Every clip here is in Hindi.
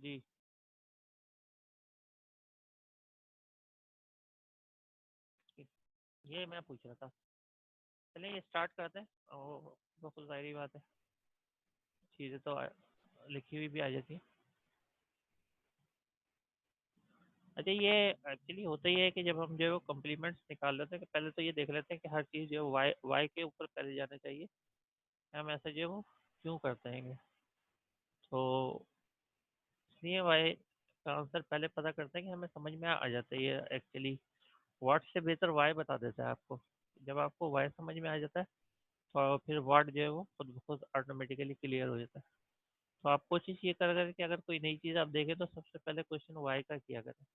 जी। ये मैं पूछ रहा था। चलिए ये स्टार्ट करते हैं। तो कुछ ज़ाहिर बात है, चीज़ें तो लिखी हुई भी आ जाती है। अच्छा, ये एक्चुअली होता ही है कि जब हम जो है वो कम्प्लीमेंट्स निकाल लेते हैं कि पहले तो ये देख लेते हैं कि हर चीज़ जो है वाई वाई के ऊपर पहले जाना चाहिए। हम ऐसा जो है वो क्यों करते हैं? तो इसलिए वाई का आंसर पहले पता करते हैं कि हमें समझ में आ जाता है। ये एक्चुअली वाट से बेहतर वाई बता देता है आपको। जब आपको वाई समझ में आ जाता है तो फिर वाट जो है वो खुद ब खुद ऑटोमेटिकली क्लियर हो जाता है। तो आप कोशिश ये कर करें कि अगर कोई नई चीज़ आप देखें तो सबसे पहले क्वेश्चन वाई का किया करें,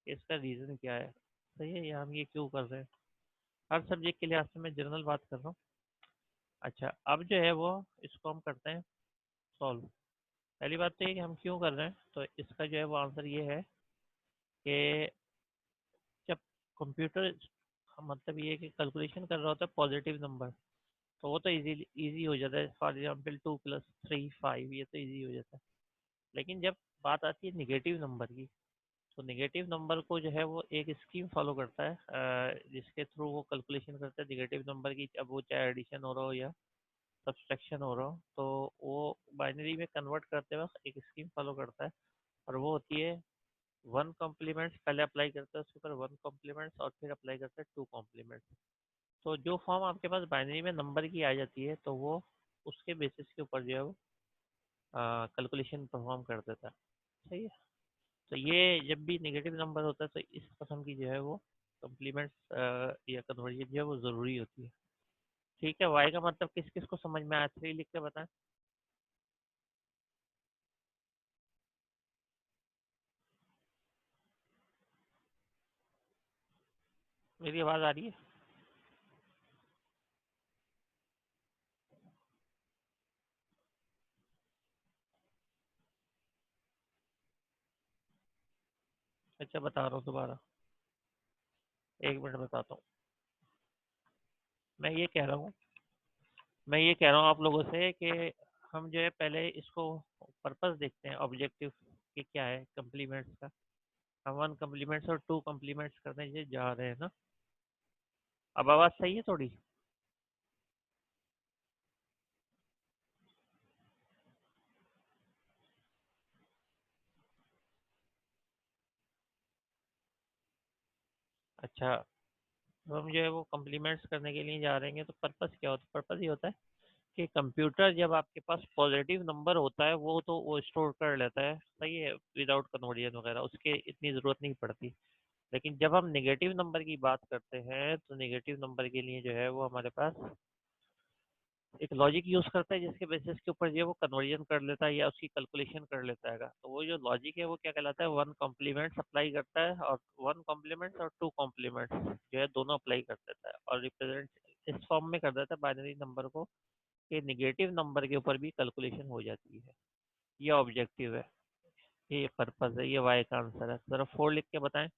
कि इसका रीज़न क्या है, सही है, या हम ये क्यों कर रहे हैं। हर सब्जेक्ट के लिहाज से मैं जनरल बात कर रहा हूँ। अच्छा, अब जो है वो इसको हम करते हैं सॉल्व। पहली बात तो ये कि हम क्यों कर रहे हैं, तो इसका जो है वो आंसर ये है कि जब कंप्यूटर मतलब ये है कि कैलकुलेशन कर रहा होता है पॉजिटिव नंबर, तो वो तो इजी हो जाता है। फॉर एग्जाम्पल 2+3=5, ये तो इजी हो जाता है। लेकिन जब बात आती है निगेटिव नंबर की, तो निगेटिव नंबर को जो है वो एक स्कीम फॉलो करता है, जिसके थ्रू वो कैलकुलेशन करता है निगेटिव नंबर की। अब वो चाहे एडिशन हो रहा हो या सब्सट्रैक्शन हो रहा हो, तो वो बाइनरी में कन्वर्ट करते वक्त एक स्कीम फॉलो करता है, और वो होती है वन कॉम्प्लीमेंट्स। पहले अप्लाई करता है उसके ऊपर वन कॉम्प्लीमेंट्स, और फिर अप्लाई करता है टू कॉम्प्लीमेंट्स। तो जो फॉर्म आपके पास बाइनरी में नंबर की आ जाती है, तो वो उसके बेसिस के ऊपर जो है वो कैलकुलेशन परफॉर्म कर देता है। सही है। तो ये जब भी नेगेटिव नंबर होता है तो इस किस्म की जो है वो कम्प्लीमेंट्स या कन्वर्जन जो है वो ज़रूरी होती है। ठीक है, वाई का मतलब किस किस को समझ में आया, 3 लिख के बताएं। मेरी आवाज़ आ रही है? अच्छा, बता रहा हूँ दोबारा, 1 मिनट बताता हूँ। मैं ये कह रहा हूँ मैं ये कह रहा हूँ आप लोगों से कि हम जो है पहले इसको पर्पस देखते हैं, ऑब्जेक्टिव कि क्या है कम्प्लीमेंट्स का। हम वन कम्प्लीमेंट्स और टू कम्प्लीमेंट्स करने जो जा रहे हैं ना। अब आवाज़ सही है थोड़ी? अच्छा, तो हम जो है वो कम्प्लीमेंट्स करने के लिए जा रहे हैं, तो पर्पस क्या होता है? पर्पस ये होता है कि कंप्यूटर जब आपके पास पॉजिटिव नंबर होता है वो तो वो स्टोर कर लेता है, सही है, विदाउट कन्वर्जन वगैरह उसके इतनी ज़रूरत नहीं पड़ती। लेकिन जब हम नेगेटिव नंबर की बात करते हैं तो नेगेटिव नंबर के लिए जो है वो हमारे पास एक लॉजिक यूज़ करता है, जिसके बेसिस के ऊपर जो है वो कन्वर्जन कर लेता है या उसकी कैलकुलेशन कर लेता है। तो वो जो लॉजिक है वो क्या कहलाता है, वन कॉम्प्लीमेंट अप्लाई करता है, और वन कॉम्प्लीमेंट और टू कॉम्प्लीमेंट जो है दोनों अप्लाई कर देता है, और रिप्रेजेंट इस फॉर्म में कर देता है बाइनरी नंबर को, कि नेगेटिव नंबर के ऊपर भी कैलकुलेशन हो जाती है। ये ऑब्जेक्टिव है, ये पर्पस है, ये वाई का आंसर है। जरा 4 लिख के बताएं।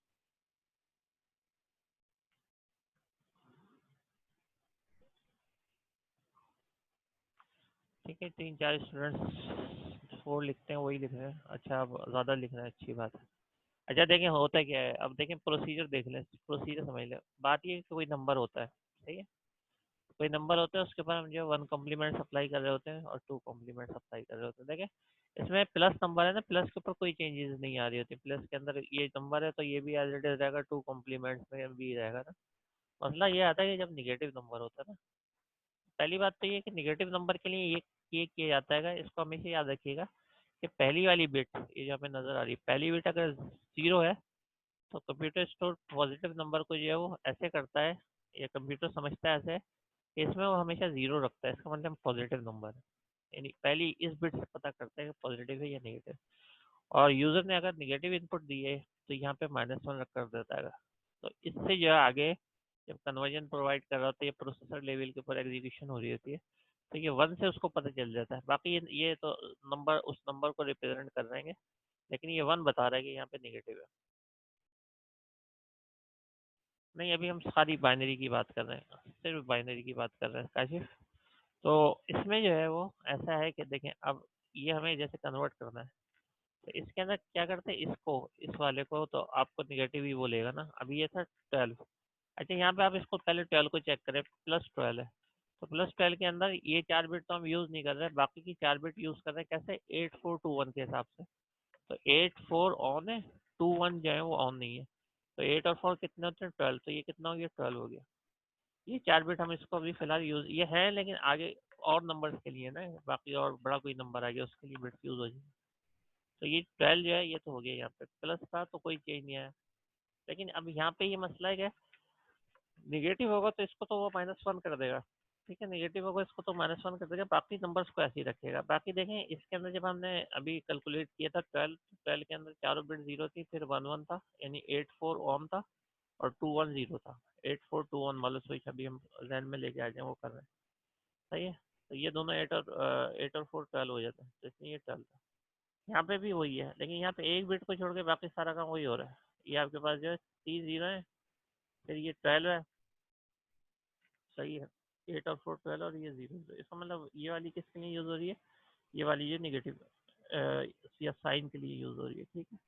ठीक है, 3-4 स्टूडेंट्स 4 लिखते हैं, वही लिख रहे हैं। अच्छा, अब ज़्यादा लिख रहे हैं, अच्छी बात है। अच्छा देखें होता क्या है, अब देखें प्रोसीजर देख लें, प्रोसीजर समझ लें। बात ये है कि कोई नंबर होता है, सही है, कोई नंबर होता है, उसके ऊपर हम जो वन कॉम्प्लीमेंट अप्लाई कर रहे होते हैं और टू कॉम्प्लीमेंट अप्लाई कर रहे होते हैं। देखें इसमें प्लस नंबर है ना, प्लस के ऊपर कोई चेंजेस नहीं आ रही होती। प्लस के अंदर ये नंबर है तो ये भी एज इट इज रहेगा, टू कॉम्प्लीमेंट्स में भी रहेगा ना। मसला ये आता है कि जब निगेटिव नंबर होता है ना, पहली बात तो ये है कि निगेटिव नंबर के लिए ये किया जाता है, इसको हमेशा याद रखिएगा कि पहली वाली बिट, ये जो हमें नजर आ रही है पहली बिट, अगर 0 है तो कंप्यूटर स्टोर पॉजिटिव नंबर को जो है वो ऐसे करता है, या कंप्यूटर समझता है ऐसे कि इसमें वो हमेशा 0 रखता है, इसका मतलब पॉजिटिव नंबर है। यानी पहली इस बिट से पता करता है कि पॉजिटिव है या नेगेटिव। और यूजर ने अगर नेगेटिव इनपुट दी है तो यहाँ पे -1 रख कर देता है। तो इससे जो है आगे जब कन्वर्जन प्रोवाइड कर रहा होता है, ये प्रोसेसर लेवल के ऊपर एग्जीक्यूशन हो रही होती है, तो ये 1 से उसको पता चल जाता है। बाकी ये तो नंबर उस नंबर को रिप्रेजेंट कर रहे हैं, लेकिन ये 1 बता रहा है कि यहाँ पे नेगेटिव है। नहीं, अभी हम सारी बाइनरी की बात कर रहे हैं, सिर्फ बाइनरी की बात कर रहे हैं काशिफ। तो इसमें जो है वो ऐसा है कि देखें, अब ये हमें जैसे कन्वर्ट करना है, तो इसके अंदर क्या करते हैं, इसको इस वाले को तो आपको निगेटिव ही बोलेगा ना। अभी ये था 12। अच्छा यहाँ पे आप इसको पहले 12 को चेक करें, +12 है। तो +12 के अंदर ये 4 बिट तो हम यूज़ नहीं कर रहे, बाकी की 4 बिट यूज़ कर रहे हैं। कैसे? 8421 के हिसाब से। तो 84 ऑन है, 21 जो है वो ऑन नहीं है। तो 8 और 4 कितने होते हैं? 12। तो ये कितना हो गया? 12 हो गया। ये 4 बिट हम इसको अभी फिलहाल यूज़ ये है, लेकिन आगे और नंबर्स के लिए ना, बाकी और बड़ा कोई नंबर आ गया उसके लिए बिट्स यूज़ हो जाएंगे। तो ये 12 जो है ये तो हो गया। यहाँ पे प्लस था तो कोई चेंज नहीं आया। लेकिन अब यहाँ पे ये मसला है कि निगेटिव होगा तो इसको तो वो -1 कर देगा। ठीक है, निगेटिव होगा इसको तो -1 कर देगा, बाकी नंबर्स को ऐसे ही रखेगा। बाकी देखें इसके अंदर जब हमने अभी कैलकुलेट किया था 12, 12 के अंदर चारों बिट जीरो थी, फिर 11 था, यानी 84 ऑन था और 21 जीरो था। 8421 वाला स्विच अभी हम जहन में लेके आ जाए वो कर रहे हैं। सही है। तो ये दोनों 8 और 4 12 हो जाते हैं, तो इसलिए ये 12 था। यहाँ पे भी वही है, लेकिन यहाँ पे एक बिट को छोड़ के बाकी सारा काम वही हो रहा है। ये आपके पास जो है 3 0 है, फिर ये 12 है। सही है। 8 और 4 12 और ये 0 0। इसका मतलब ये वाली किसके लिए यूज़ हो रही है? ये वाली जो निगेटिव या साइन के लिए यूज़ हो रही है। ठीक है।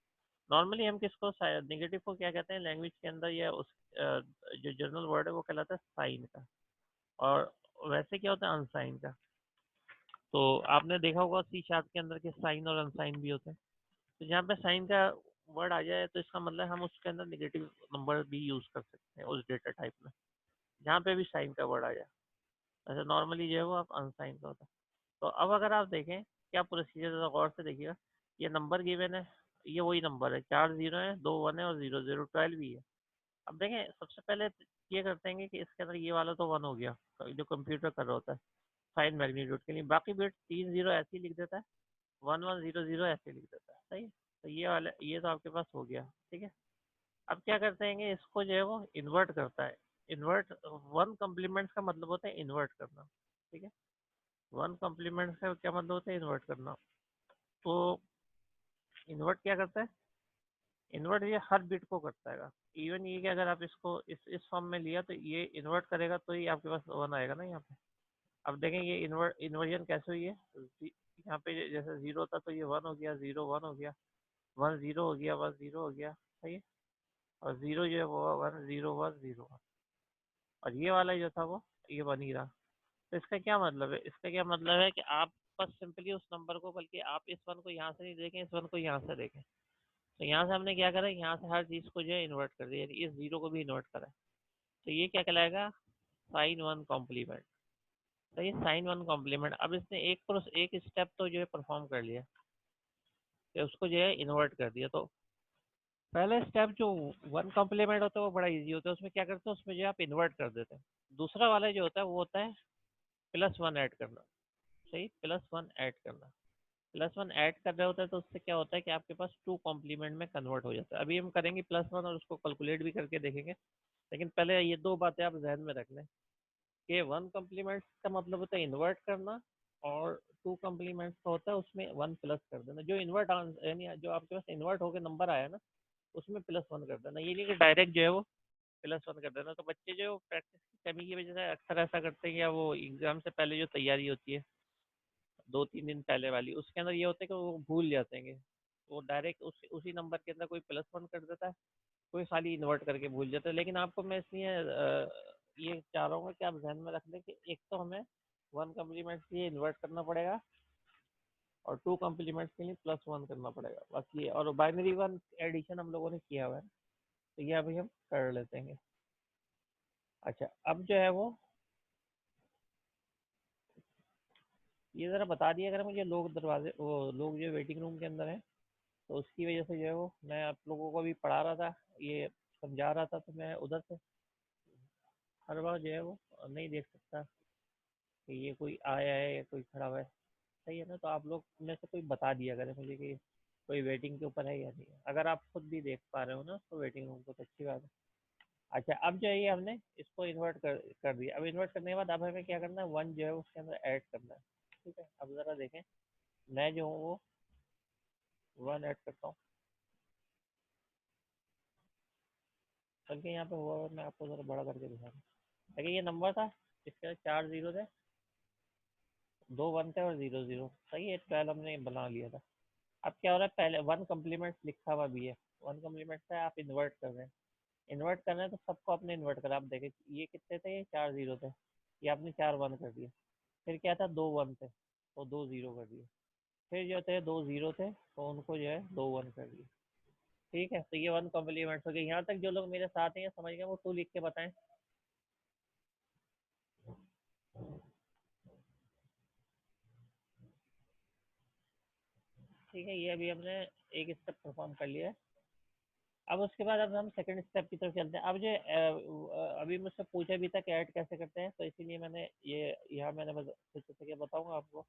नॉर्मली हम किसको निगेटिव को क्या कहते हैं लैंग्वेज के अंदर, या उस जो जनरल वर्ड है वो कहलाता है साइन का। और वैसे क्या होता है? अनसाइन का। तो आपने देखा होगा C# के अंदर के साइन और अनसाइन भी होते हैं। तो जहाँ पे साइन का वर्ड आ जाए तो इसका मतलब हम उसके अंदर निगेटिव नंबर भी यूज़ कर सकते हैं उस डेटा टाइप में, जहाँ पे भी साइन का वर्ड आ जाए। ऐसे नॉर्मली जो है वो आप अनसाइन का होता है। तो अब अगर आप देखें क्या प्रोसीजर है, तो गौर से देखिएगा। ये नंबर गिवन है, ये वही नंबर है, 4 0 है, 2 1 है और 0 0 12 भी है। अब देखें सबसे पहले ये करते हैं कि इसके अंदर ये वाला तो 1 हो गया, जो कंप्यूटर कर रहा होता है साइन मैग्नीट्यूड के लिए। बाकी बिट 3 0 ऐसे ही लिख देता है, 1 1 0 0 ऐसे ही लिख देता है। सही है। तो ये वाला ये तो आपके पास हो गया। ठीक है। अब क्या करते हैं कि इसको जो है वो इन्वर्ट करता है। इन्वर्ट, वन कम्प्लीमेंट का मतलब होता है इन्वर्ट करना। ठीक है। वन कम्प्लीमेंट का क्या मतलब होता है? इन्वर्ट करना। तो इन्वर्ट क्या करता है? इन्वर्ट ये हर बिट को करता है। इवन ये कि अगर आप इसको इस फॉर्म में लिया तो ये इन्वर्ट करेगा तो ही आपके पास 1 आएगा ना यहाँ पे। अब देखें ये इन्वर्जन कैसे हुई है। यहाँ पे जैसे 0 था तो ये 1 हो गया, 0 1 हो गया, 1 0 हो गया, 1 0 हो गया। सही है। और 0 जो है वो 1 0 1 0 1। और ये वाला जो था वो ये 1 ही रहा। तो इसका क्या मतलब है? इसका क्या मतलब है कि आप बस सिंपली उस नंबर को, बल्कि आप इस 1 को यहाँ से नहीं देखें, इस 1 को यहाँ से देखें। तो यहाँ से हमने क्या करा, यहाँ से हर चीज़ को जो है इन्वर्ट कर दिया, यानी इस 0 को भी इन्वर्ट करा। तो ये क्या कहलाएगा? sin 1 complement. तो ये sin 1 कॉम्प्लीमेंट। अब इसने एक स्टेप तो जो है परफॉर्म कर लिया, कि उसको जो है इन्वर्ट कर दिया। तो पहला स्टेप जो 1 कॉम्प्लीमेंट होता है वो बड़ा इजी होता है, उसमें क्या करते हैं, उसमें जो है आप इन्वर्ट कर देते हैं। दूसरा वाला जो होता है वो होता है +1 ऐड करना। सही, +1 ऐड करना। +1 ऐड कर रहे होते हैं तो उससे क्या होता है कि आपके पास 2 कॉम्प्लीमेंट में कन्वर्ट हो जाता है। अभी हम करेंगे +1 और उसको कैलकुलेट भी करके देखेंगे। लेकिन पहले ये दो बातें आप जहन में रख लें कि 1 कॉम्प्लीमेंट का मतलब होता है इन्वर्ट करना, और 2 कॉम्प्लीमेंट्स का होता है उसमें 1 प्लस कर देना। जो इन्वर्ट यानी जो आपके पास इन्वर्ट होकर नंबर आया ना, उसमें +1 कर देना। ये नहीं कि डायरेक्ट जो है वो +1 कर देना। तो बच्चे जो प्रैक्टिस की कमी की वजह से अक्सर ऐसा करते हैं, या वो एग्जाम से पहले जो तैयारी होती है 2 3 दिन पहले वाली, उसके अंदर ये होता है कि वो भूल जाते हैं। वो डायरेक्ट उसी नंबर के अंदर कोई +1 कर देता है, कोई खाली इन्वर्ट करके भूल जाता है। लेकिन आपको मैं इसलिए ये चाह रहा हूँ कि आप ध्यान में रख लें कि एक तो हमें 1 कम्प्लीमेंट के लिए इन्वर्ट करना पड़ेगा, और 2 कम्प्लीमेंट्स के लिए +1 करना पड़ेगा। बाकी और बाइनरी 1 एडिशन हम लोगों ने किया हुआ है, तो ये अभी हम कर लेते हैं। अच्छा अब जो है वो ये ज़रा बता दिया अगर मुझे, लोग दरवाजे वो लोग जो वेटिंग रूम के अंदर हैं, तो उसकी वजह से जो है वो मैं आप लोगों को भी पढ़ा रहा था, ये समझा रहा था, तो मैं उधर से हर बार जो है वो नहीं देख सकता कि ये कोई आया है या कोई खड़ा हुआ है। सही है ना। तो आप लोग में से कोई बता दिया करें मुझे कि कोई वेटिंग के ऊपर है या नहीं है। अगर आप खुद भी देख पा रहे हो ना तो वेटिंग रूम को, तो अच्छी बात है। अच्छा अब जो है ये हमने इसको इन्वर्ट कर दिया। अब इन्वर्ट करने के बाद अब हमें क्या करना है, 1 जो है उसके अंदर ऐड करना है। ठीक है। अब ज़रा देखें, मैं जो हूँ वो 1 ऐड करता हूँ। बल्कि यहाँ पे हुआ हुआ मैं आपको ज़रा बड़ा करके दिखा रहा हूँ। देखिए ये नंबर था, इसके 4 0 थे, 2 1 थे और 0 0। सही है, 12 हमने बना लिया था। अब क्या हो रहा है, पहले वन कम्प्लीमेंट लिखा हुआ भी है, वन कम्प्लीमेंट से आप इन्वर्ट कर रहे हैं, इन्वर्ट करना है तो सबको आपने इन्वर्ट करा। आप देखें ये कितने थे, ये 4 जीरो थे, ये आपने 4 वन कर दिए। फिर क्या था, 2 वन थे तो 2 जीरो कर दिए। फिर जो थे 2 जीरो थे तो उनको जो है 2 वन कर दिए। ठीक है, तो ये वन कॉम्प्लीमेंट्स हो गए। यहाँ तक जो लोग मेरे साथ हैं समझ गए, वो टू लिख के बताएं। ठीक है, ये अभी हमने एक स्टेप परफॉर्म कर लिया है। अब उसके बाद अब हम सेकंड स्टेप की तरफ चलते हैं। अब जो अभी मुझसे पूछा भी था कि ऐड कैसे करते हैं, तो इसीलिए मैंने ये यहाँ मैंने सोचा था कि बताऊंगा आपको।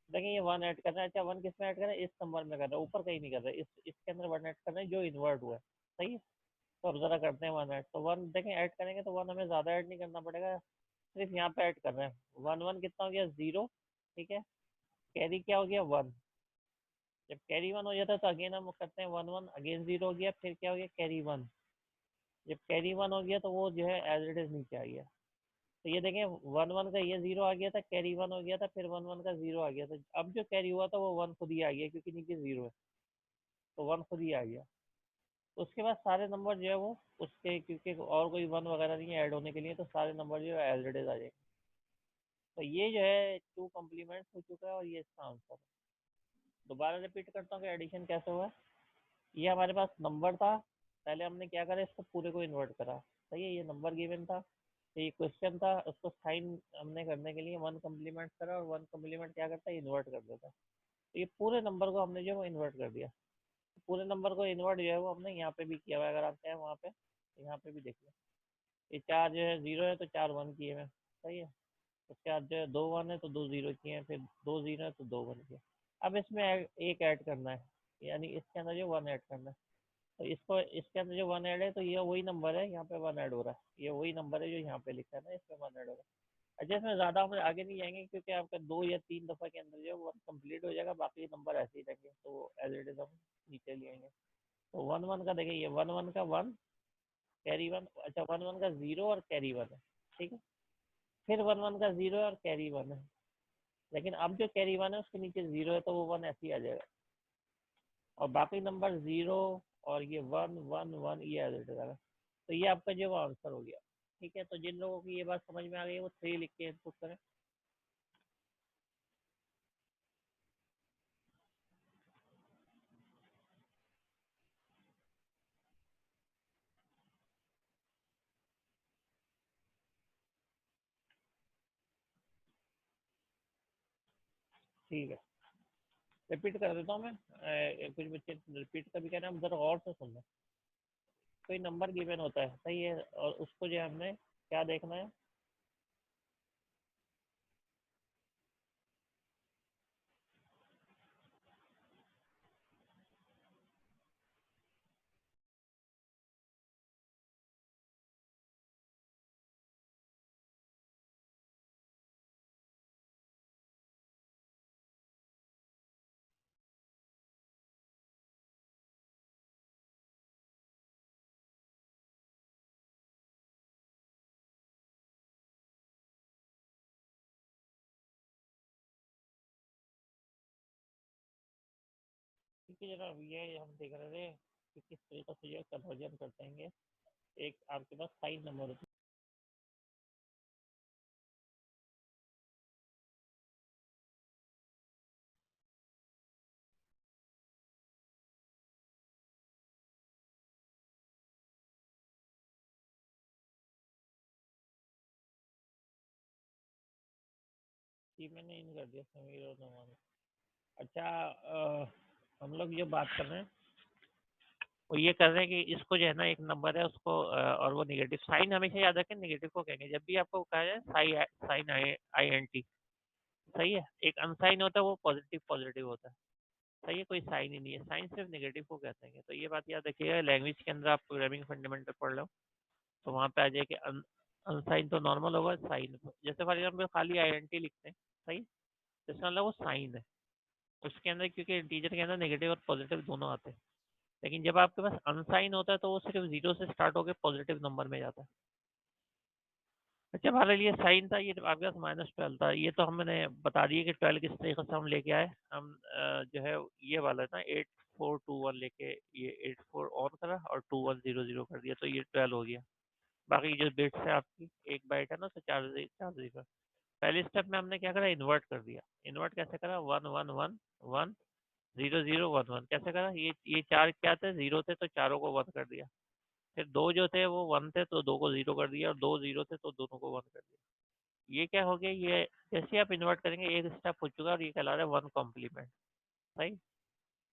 देखिए ये वन ऐड करना है। अच्छा, वन किस में ऐड करना है, इस नंबर में करना है, ऊपर कहीं नहीं कर रहा है, इसके अंदर वन ऐड करना है जो इन्वर्ट हुआ है। सही है, तो अब जरा करते हैं वन ऐड। तो वन देखें ऐड करेंगे तो वन हमें ज़्यादा ऐड नहीं करना पड़ेगा, सिर्फ यहाँ पे ऐड कर रहे हैं। वन वन कितना हो गया, जीरो। ठीक है, कैरी क्या हो गया, वन। जब कैरी वन हो जाता है तो अगेन हम करते हैं वन वन, अगेन जीरो हो गया, फिर क्या हो गया, कैरी वन। जब कैरी वन हो गया तो वो जो है एज इट इज नीचे आ गया। तो ये देखें वन वन का ये जीरो आ गया था, कैरी वन हो गया था, फिर वन वन का जीरो आ गया था। अब जो कैरी हुआ था वो वन खुद ही आ गया क्योंकि नीचे जीरो है, तो वन खुद ही आ गया। तो उसके बाद सारे नंबर जो है वो उसके, क्योंकि और कोई वन वगैरह नहीं है ऐड होने के लिए, तो सारे नंबर जो है एज इट इज आ जाएंगे। तो ये जो है टू कम्प्लीमेंट्स हो चुका है और ये इसका आंसर है। दोबारा रिपीट करता हूँ कि एडिशन कैसे हुआ है। ये हमारे पास नंबर था, पहले हमने क्या करा, इसको पूरे को इन्वर्ट करा। सही है, ये नंबर गिवन था, तो ये क्वेश्चन था, उसको साइन हमने करने के लिए वन कम्प्लीमेंट करा, और वन कम्प्लीमेंट क्या करता है, इन्वर्ट कर देता है। तो ये पूरे नंबर को हमने जो है वो इन्वर्ट कर दिया। पूरे नंबर को इन्वर्ट जो है वो हमने यहाँ पे भी किया हुआ है, अगर आप चाहें वहाँ पे यहाँ पे भी देख लो। ये चार जो है जीरो है तो चार वन किए हैं। सही है, उसके बाद जो है दो वन है तो दो जीरो किए हैं, फिर दो जीरो है तो दो वन किए। अब इसमें एक ऐड करना है, यानी इसके अंदर जो वन ऐड करना है। तो इसको इसके अंदर जो वन ऐड है तो ये वही नंबर है, यहाँ पे वन ऐड हो रहा है, ये वही नंबर है जो यहाँ पे लिखा है ना, इसमें वन ऐड हो रहा है। अच्छा, इसमें ज़्यादा हम आगे नहीं जाएंगे क्योंकि आपका दो या तीन दफ़ा के अंदर जो वन कंप्लीट हो जाएगा, बाकी नंबर ऐसे ही रहेंगे, तो एज इट इज हम नीचे ले आएंगे। तो वन वन का देखिए, ये वन वन का वन, कैरी वन। अच्छा, वन वन का जीरो और कैरी वन है। ठीक है, फिर वन वन का जीरो और कैरी वन है, लेकिन अब जो कैरी वन है उसके नीचे जीरो है तो वो वन ऐसे ही आ जाएगा, और बाकी नंबर जीरो और ये वन वन वन ये आ जाएगा। तो ये आपका जो आंसर हो गया। ठीक है, तो जिन लोगों की ये बात समझ में आ गई है वो थ्री लिख के इनपुट करें। ठीक है, रिपीट कर देता हूँ मैं। कुछ बच्चे रिपीट का भी कहना है, हम जरा गौर से सुनना। कोई नंबर गिवन होता है, सही है, और उसको जो है हमने क्या देखना है, क्योंकि जरा ये हम देख रहे थे कि किस तरीके से ये कन्वर्जन करते हैं। एक आपके पास साइन नंबर होता है, मैंने इन कर दिया समीर और नमान। अच्छा, हम लोग ये बात कर रहे हैं, वो ये कर रहे हैं कि इसको जो है ना, एक नंबर है उसको और वो निगेटिव साइन हमेशा याद रखें, निगेटिव को कहेंगे जब भी आपको कहा जाए sine, sine I N T. सही है, एक अनसाइन होता है वो पॉजिटिव पॉजिटिव होता है। सही है, कोई साइन ही नहीं है, साइन सिर्फ नेगेटिव को कहते हैं। तो ये बात याद रखिएगा, लैंग्वेज के अंदर आप प्रोग्रामिंग फंडामेंटल पढ़ लो तो वहाँ पे आ जाए कि अनसाइन तो नॉर्मल होगा, साइन जैसे फॉर एग्जाम्पल खाली आइडेंटिटी लिखते हैं। सही, तो इसका मतलब वो साइन है, उसके अंदर क्योंकि इंटीजर के अंदर नेगेटिव और पॉजिटिव दोनों आते हैं। लेकिन जब आपके पास अनसाइन होता है तो वो सिर्फ जीरो से स्टार्ट होकर पॉजिटिव नंबर में जाता है। अच्छा, हमारे लिए साइन था, ये तो आपके पास -12 था, ये तो हमने बता दिया कि 12 किस तरीके से हम लेके आए। हम जो है ये वाला था 8421 लेके ये 84 ऑन करा और 2100 कर दिया, तो ये 12 हो गया। बाकी जो बिट्स है आपकी, एक बाइट है ना, तो 4 0। पहले स्टेप में हमने क्या करा, इन्वर्ट कर दिया। इन्वर्ट कैसे करा, 1 1 1 1 0 0 1 1 कैसे करा, ये चार क्या थे, जीरो थे, तो चारों को 1 कर दिया। फिर दो जो थे वो 1 थे, तो दो को 0 कर दिया, और दो 0 थे तो दोनों को 1 कर दिया। ये क्या हो गया, ये जैसे आप इन्वर्ट करेंगे एक स्टेप हो चुका, और ये कहला रहा है 1 कॉम्प्लीमेंट। सही।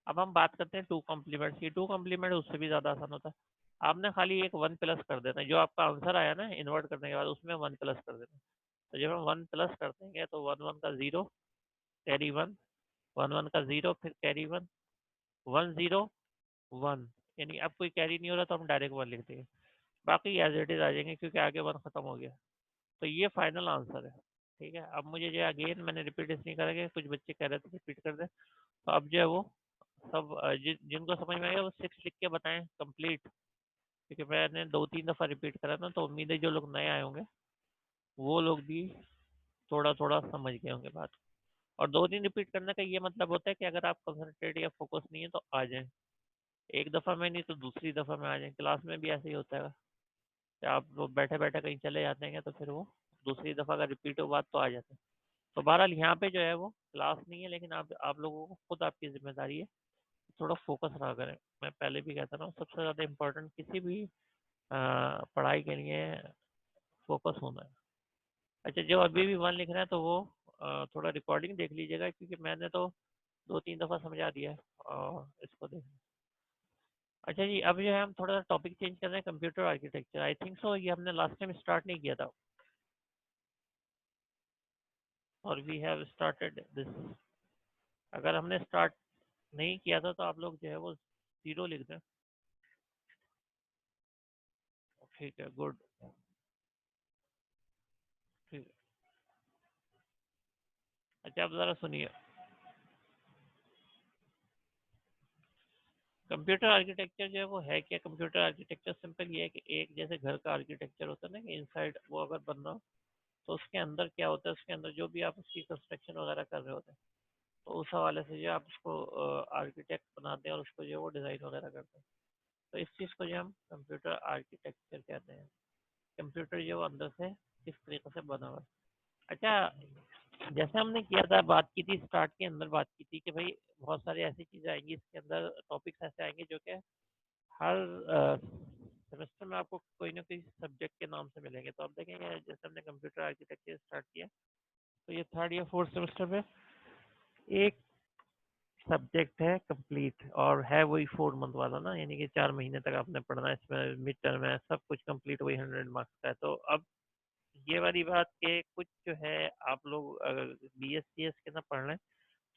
अब हम बात करते हैं 2 कॉम्प्लीमेंट। ये 2 कॉम्प्लीमेंट उससे भी ज़्यादा आसान होता है। आपने खाली एक 1 प्लस कर देना है, जो आपका आंसर आया ना इन्वर्ट करने के बाद, उसमें 1 प्लस कर देना है। तो जब हम 1 प्लस कर देंगे तो 1 1 का 0 कैरी 1, 1 1 का 0 फिर कैरी 1, 1 0 1, यानी अब कोई कैरी नहीं हो रहा तो हम डायरेक्ट 1 लिख देंगे। बाकी एज इट इज आ जाएंगे क्योंकि आगे 1 खत्म हो गया। तो ये फाइनल आंसर है। ठीक है, अब मुझे जो अगेन मैंने रिपीट इसलिए करा कि कुछ बच्चे कह रहे थे रिपीट कर दे, तो अब जो है वो सब जिनको समझ में आएगा वो 6 लिख के बताएं कंप्लीट, क्योंकि मैंने 2 3 दफ़ा रिपीट करा ना, तो उम्मीद है जो लोग नए आए होंगे वो लोग भी थोड़ा थोड़ा समझ गए होंगे बात। और 2 दिन रिपीट करने का ये मतलब होता है कि अगर आप कंसंट्रेट या फोकस नहीं है तो आ जाएं, एक दफ़ा में नहीं तो दूसरी दफ़ा में आ जाएं। क्लास में भी ऐसे ही होता है कि आप लोग बैठे बैठे कहीं चले जाते हैं तो फिर वो दूसरी दफ़ा अगर रिपीट हो बात तो आ जाते हैं। तो बहरहाल यहाँ पे जो है वो क्लास नहीं है, लेकिन आप लोगों को खुद आपकी जिम्मेदारी है थोड़ा फोकस रहा करें। मैं पहले भी कहता रहा हूँ सबसे ज़्यादा इम्पोर्टेंट किसी भी पढ़ाई के लिए फोकस होना है। अच्छा, जो अभी भी 1 लिख रहा है तो वो थोड़ा रिकॉर्डिंग देख लीजिएगा, क्योंकि मैंने तो 2 3 दफ़ा समझा दिया है, और इसको देख। अच्छा जी, अब जो है हम थोड़ा सा टॉपिक चेंज कर रहे हैं, computer architecture. I think so ये हमने लास्ट टाइम स्टार्ट नहीं किया था, और वी हैव स्टार्टेड दिस। अगर हमने स्टार्ट नहीं किया था तो आप लोग जो है वो 0 लिख दें। ठीक है, गुड। ठीक है। अच्छा, अब ज़रा सुनिए, कंप्यूटर आर्किटेक्चर जो है वो है क्या। कंप्यूटर आर्किटेक्चर सिंपल ये है कि एक जैसे घर का आर्किटेक्चर होता है ना, कि इनसाइड वो अगर बन रहा हो तो उसके अंदर क्या होता है, उसके अंदर जो भी आप उसकी कंस्ट्रक्शन वगैरह कर रहे होते हैं, तो उस हवाले से जो आप उसको आर्किटेक्ट बनाते हैं और उसको जो है वो डिज़ाइन वगैरह करते हैं। तो इस चीज़ को जो हम कंप्यूटर आर्किटेक्चर कहते हैं। कंप्यूटर जो अंदर से किस तरीके से बना हुआ है। अच्छा, जैसे हमने किया था, बात की थी स्टार्ट के अंदर, बात की थी कि भाई बहुत सारी ऐसी चीज़ें आएंगी इसके अंदर, टॉपिक्स ऐसे आएंगे जो कि हर सेमेस्टर में आपको कोई ना कोई सब्जेक्ट के नाम से मिलेंगे। तो आप देखेंगे जैसे हमने कंप्यूटर आर्किटेक्चर स्टार्ट किया, तो ये 3rd या 4th सेमेस्टर में एक सब्जेक्ट है कंप्लीट, और है वही 4 मंथ वाला ना, यानी कि 4 महीने तक आपने पढ़ना है। इसमें मिड टर्म है, सब कुछ कंप्लीट वही 100 मार्क्स का है। तो अब ये वाली बात के कुछ जो है आप लोग अगर BScs के अंदर पढ़ रहे हैं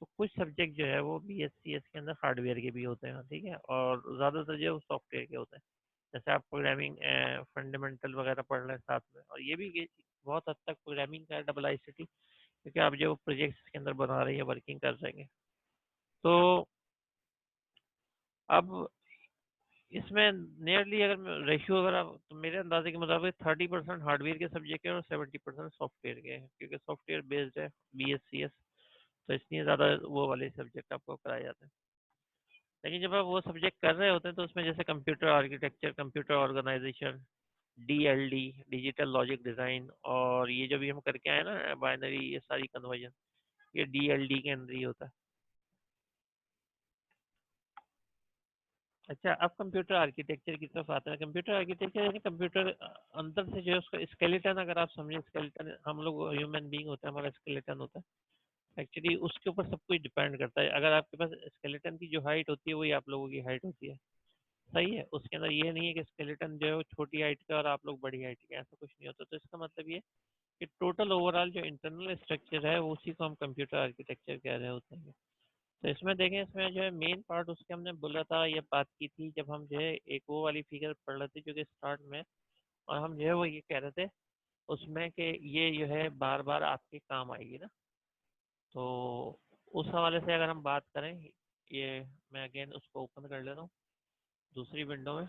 तो कुछ सब्जेक्ट जो है वो BScs के अंदर हार्डवेयर के भी होते हैं, ठीक है, और ज़्यादातर जो सॉफ्टवेयर के होते हैं। जैसे आप प्रोग्रामिंग फंडामेंटल वगैरह पढ़ रहे हैं साथ में, और ये भी बहुत हद तक प्रोग्रामिंग का IICT, क्योंकि आप जो प्रोजेक्ट्स के अंदर बना रहे हैं वर्किंग कर रहे हैं। तो अब इसमें नियरली अगर रेशियो अगर आप, तो मेरे अंदाजे के मुताबिक 30% हार्डवेयर के सब्जेक्ट है और 70% सॉफ्टवेयर के हैं, क्योंकि सॉफ्टवेयर बेस्ड है BScs, तो इसलिए ज़्यादा वो वाले सब्जेक्ट आपको कराए जाते हैं। लेकिन जब आप वो सब्जेक्ट कर रहे होते हैं तो उसमें जैसे computer architecture, computer organisation, DLD, digital logic design, और ये जो भी हम करके आए ना बाइनरी, ये सारी कन्वर्जन, ये DLD के अंदर ही होता है। अच्छा, अब कंप्यूटर आर्किटेक्चर की तरफ आते हैं। कंप्यूटर आर्किटेक्चर यानी कंप्यूटर अंदर से जो है उसका स्केलेटन, अगर आप समझें स्केलेटन, हम लोग ह्यूमन बीइंग होता है, हमारा स्केलेटन होता है एक्चुअली, उसके ऊपर सब कुछ डिपेंड करता है। अगर आपके पास स्केलेटन की जो हाइट होती है वही आप लोगों की हाइट होती है, सही है। उसके अंदर ये नहीं है कि स्केलेटन जो है वो छोटी हाइट का और आप लोग बड़ी हाइट के, ऐसा कुछ नहीं होता। तो इसका मतलब ये कि टोटल ओवरऑल जो इंटरनल स्ट्रक्चर है वो उसी को हम कंप्यूटर आर्किटेक्चर कह रहे होते हैं। तो इसमें देखें, इसमें जो है मेन पार्ट उसके हमने बोला था, ये बात की थी जब हम जो है एक वो वाली फिगर पढ़ रहे थे जो कि स्टार्ट में, और हम जो है वो ये कह रहे थे उसमें कि ये जो है बार बार आपके काम आएगी ना। तो उस हवाले से अगर हम बात करें, ये मैं अगेन उसको ओपन कर लेता हूँ दूसरी विंडो में।